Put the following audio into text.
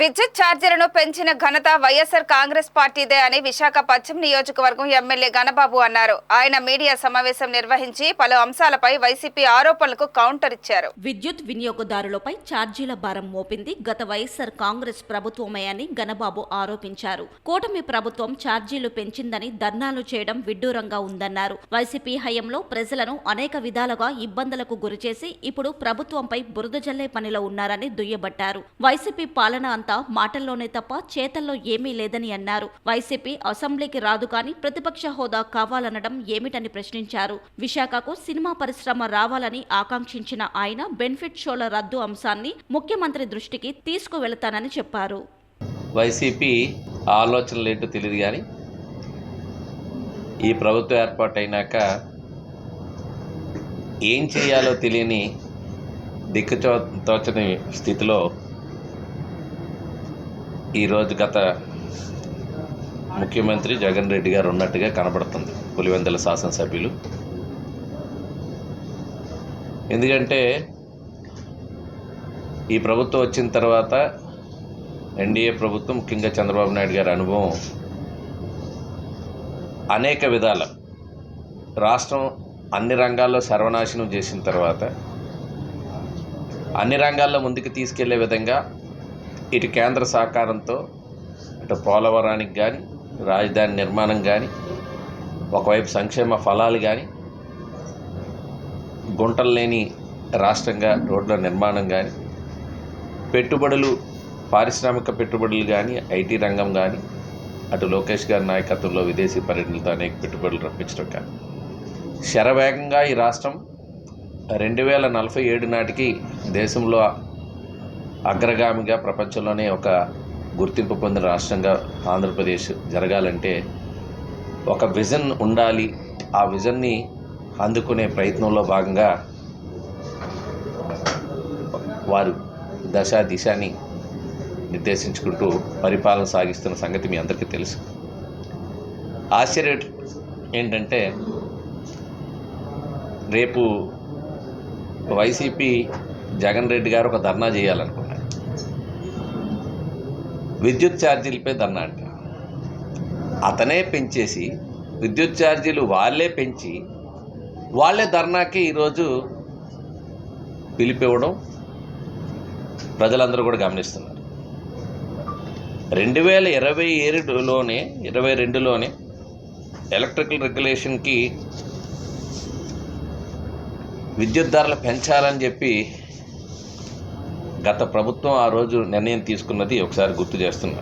విద్యుత్ ఛార్జీలను పెంచిన ఘనత వైఎస్ఆర్ కాంగ్రెస్ పార్టీదే అని విశాఖ పశ్చిమ నియోజకవర్గం ఎమ్మెల్యే గణబాబు అన్నారు. ఆయన మీడియా సమావేశం నిర్వహించి పలు అంశాలపై వైసీపీ ఆరోపణలకు కౌంటర్ ఇచ్చారు. విద్యుత్ వినియోగదారులపై ఛార్జీల భారం మోపింది గత వైఎస్ఆర్ కాంగ్రెస్ ప్రభుత్వమే అని గణబాబు ఆరోపించారు. కూటమి ప్రభుత్వం ఛార్జీలు పెంచిందని ధర్నాలు చేయడం విడ్డూరంగా ఉందన్నారు. వైసీపీ హయాంలో ప్రజలను అనేక విధాలుగా ఇబ్బందులకు గురిచేసి ఇప్పుడు ప్రభుత్వంపై బురద జల్లే పనిలో ఉన్నారని దుయ్యబట్టారు. వైసీపీ పాలన అంతా మాటల్లోనే తప్ప చేతల్లో ఏమీ లేదని అన్నారు. వైసీపీ అసెంబ్లీకి రాదు కానీ ప్రతిపక్ష హోదా కావాలనడం ఏమిటని ప్రశ్నించారు. విశాఖకు సినిమా పరిశ్రమ రావాలని ఆకాంక్షించిన ఆయన బెనిఫిట్ షోల రద్దు అంశాన్ని ముఖ్యమంత్రి దృష్టికి తీసుకువెళతానని చెప్పారు. వైసీపీ ఆలోచనలు ఏంటో తెలియదు కానీ ఈ ప్రభుత్వం ఏర్పాటైనాక ఏం చేయాలో తెలియని దిక్కుతోచని స్థితిలో ఈరోజు గత ముఖ్యమంత్రి జగన్ రెడ్డి గారు ఉన్నట్టుగా కనబడుతుంది పులివెందుల శాసనసభ్యులు. ఎందుకంటే ఈ ప్రభుత్వం వచ్చిన తర్వాత ఎన్డీఏ ప్రభుత్వం ముఖ్యంగా చంద్రబాబు నాయుడు గారి అనుభవం అనేక విధాల రాష్ట్రం అన్ని రంగాల్లో సర్వనాశనం చేసిన తర్వాత అన్ని రంగాల్లో ముందుకు తీసుకెళ్లే విధంగా ఇటు కేంద్ర సహకారంతో ఇటు పోలవరానికి కానీ రాజధాని నిర్మాణం కానీ ఒకవైపు సంక్షేమ ఫలాలు కానీ గుంటలు లేని రాష్ట్రంగా రోడ్ల నిర్మాణం కానీ పెట్టుబడులు పారిశ్రామిక పెట్టుబడులు కానీ ఐటీ రంగం కానీ అటు లోకేష్ గారి నాయకత్వంలో విదేశీ పర్యటనలతో అనేక పెట్టుబడులు రప్పించడం కానీ శరవేగంగా ఈ రాష్ట్రం 2047 నాటికి దేశంలో అగ్రగామిగా ప్రపంచంలోనే ఒక గుర్తింపు పొందిన రాష్ట్రంగా ఆంధ్రప్రదేశ్ జరగాలంటే ఒక విజన్ ఉండాలి. ఆ విజన్ని అందుకునే ప్రయత్నంలో భాగంగా వారు దిశాని నిర్దేశించుకుంటూ పరిపాలన సాగిస్తున్న సంగతి మీ అందరికీ తెలుసు. ఆశ్చర్యం ఏంటంటే రేపు వైసీపీ జగన్ రెడ్డి గారు ఒక ధర్నా చేయాలనుకున్నారు. విద్యుత్ ఛార్జీలపై ధర్నా అంటే అతనే పెంచేసి విద్యుత్ ఛార్జీలు వాళ్ళే పెంచి వాళ్ళే ధర్నాకి ఈరోజు పిలిపివ్వడం ప్రజలందరూ కూడా గమనిస్తున్నారు. 2022లోనే ఎలక్ట్రికల్ రెగ్యులేషన్కి విద్యుత్ ధరలు పెంచాలని చెప్పి గత ప్రభుత్వం ఆ రోజు నిర్ణయం తీసుకున్నది ఒకసారి గుర్తు చేస్తున్నారు.